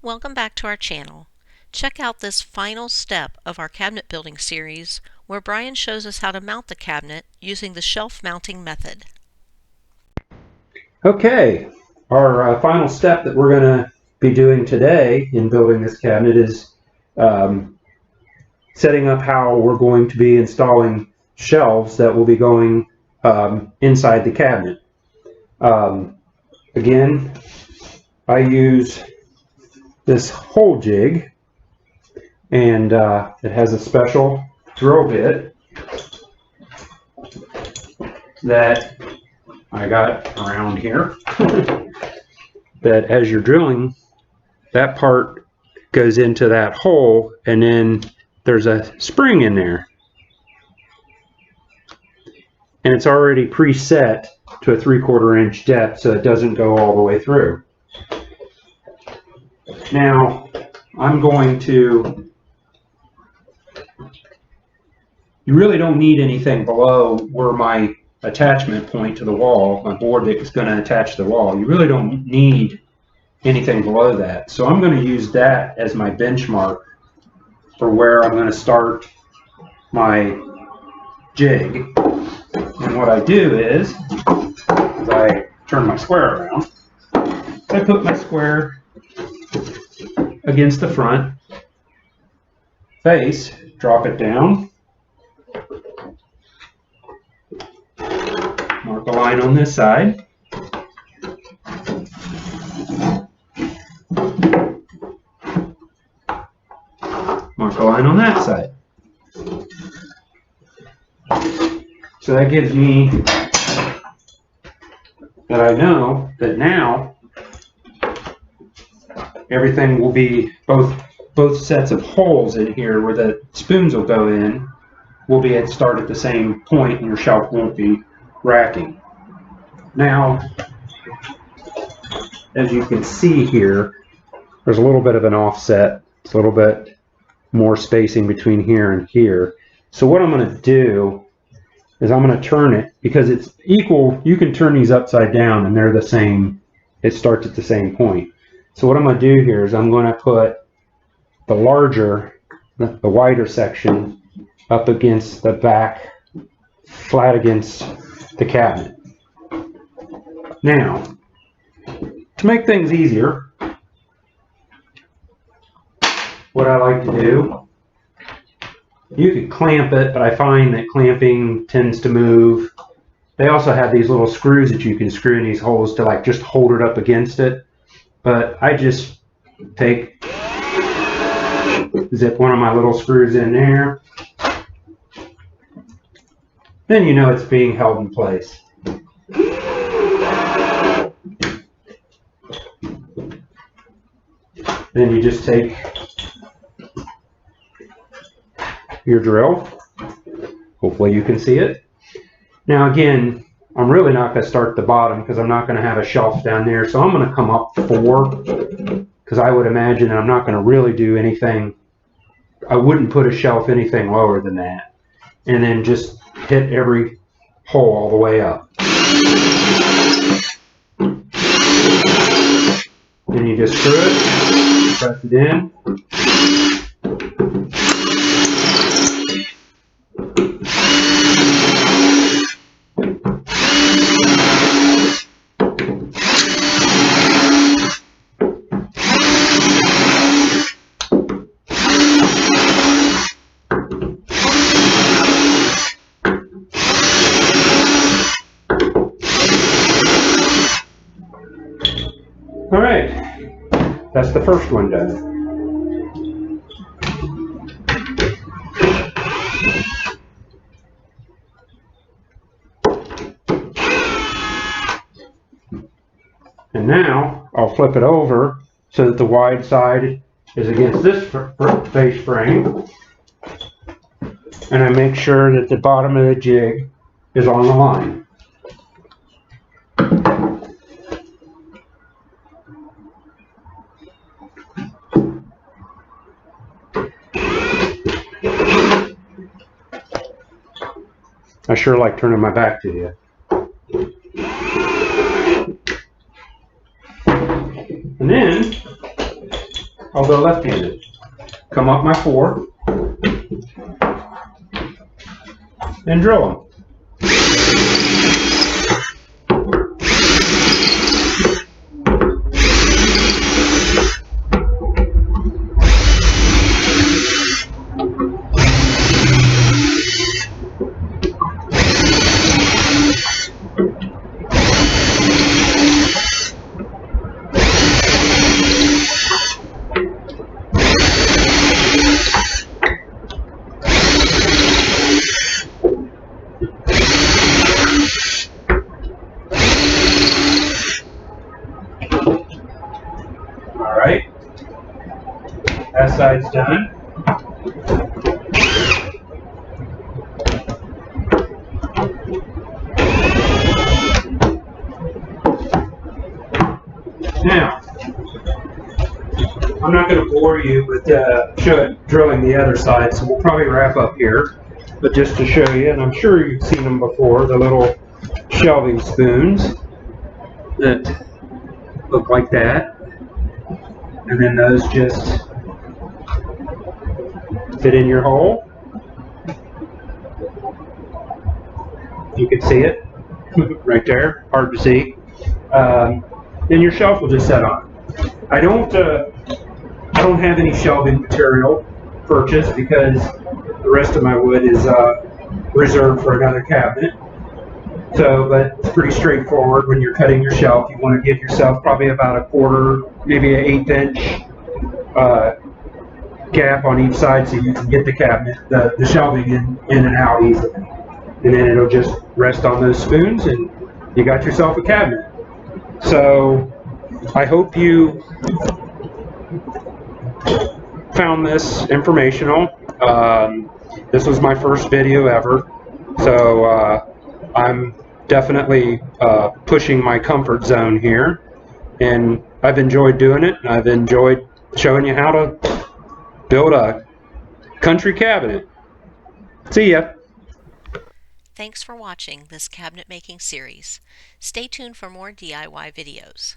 Welcome back to our channel. Check out this final step of our cabinet building series where Brian shows us how to mount the cabinet using the shelf mounting method. Okay, our final step that we're going to be doing today in building this cabinet is setting up how we're going to be installing shelves that will be going inside the cabinet. Again, I use this hole jig, and it has a special drill bit that I got around here that as you're drilling, that part goes into that hole, and then there's a spring in there, and it's already preset to a 3/4 inch depth so it doesn't go all the way through. Now I'm going to, you really don't need anything below where my attachment point to the wall, my board that is going to attach to the wall. You really don't need anything below that. So I'm going to use that as my benchmark for where I'm going to start my jig. And what I do is I turn my square around. I put my square against the front face, drop it down, mark a line on this side, mark a line on that side. So that gives me that I know that now everything will be, both sets of holes in here where the spoons will go in will be start at the same point, and your shelf won't be racking. Now, as you can see here, there's a little bit of an offset. It's a little bit more spacing between here and here. So what I'm going to do is I'm going to turn it, because it's equal. You can turn these upside down and they're the same. It starts at the same point. So what I'm going to do here is I'm going to put the larger, the wider section up against the back, flat against the cabinet. Now, to make things easier, what I like to do, you could clamp it, but I find that clamping tends to move. They also have these little screws that you can screw in these holes to like just hold it up against it. But I just zip one of my little screws in there. Then you know it's being held in place. Then you just take your drill. Hopefully you can see it. Now again, I'm really not going to start at the bottom because I'm not going to have a shelf down there. So I'm going to come up 4, because I would imagine that I'm not going to really do anything. I wouldn't put a shelf anything lower than that. And then just hit every hole all the way up. Then you just screw it, press it in. All right, that's the first one done. And now I'll flip it over so that the wide side is against this face frame, and I make sure that the bottom of the jig is on the line. I sure like turning my back to you. And then I'll go left-handed. Come up my 4 and drill them. Alright, that side's done. Now, I'm not going to bore you with drilling the other side, so we'll probably wrap up here. But just to show you, and I'm sure you've seen them before, the little shelving spoons that look like that. And then those just fit in your hole. You can see it right there, hard to see. Then your shelf will just set on. I don't have any shelving material purchased because the rest of my wood is reserved for another cabinet. So, but it's pretty straightforward when you're cutting your shelf. You want to give yourself probably about a quarter, maybe an 1/8 inch gap on each side so you can get the cabinet, the shelving in and out easily. And then it'll just rest on those spoons and you got yourself a cabinet. So I hope you found this informational. This was my first video ever, so I'm definitely pushing my comfort zone here, and I've enjoyed doing it, and I've enjoyed showing you how to build a country cabinet. See ya! Thanks for watching this cabinet making series. Stay tuned for more DIY videos.